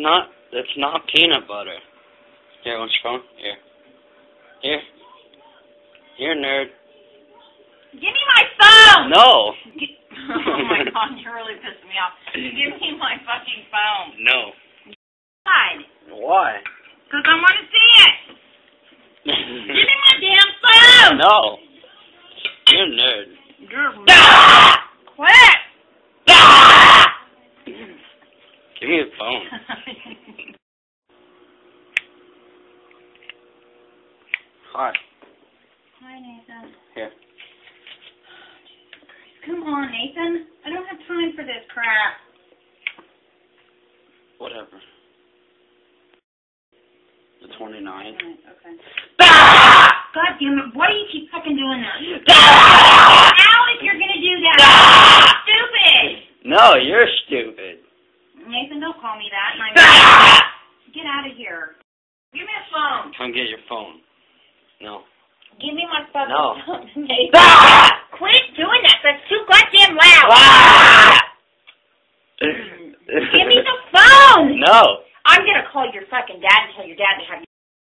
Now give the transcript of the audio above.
It's not peanut butter. Here, want your phone? Here. Here. Here, nerd. Give me my phone! No. Oh my god, you're really pissing me off. Give me my fucking phone. No. Why? Why? Because I want to see it. Give me my damn phone! No. You're a nerd. You're Quit! Give me the phone. Hi. Hi, Nathan. Here. Come on, Nathan. I don't have time for this crap. Whatever. The 29. Okay. God damn it. Why do you keep fucking doing that? Alice, you're going to do that. Stupid. No, you're stupid. Nathan, don't call me that. Get out of here. Give me a phone. Come get your phone. No. Give me my fucking No. phone, Nathan. Quit doing that. That's too goddamn loud. Give me the phone. No. I'm going to call your fucking dad and tell your dad to have you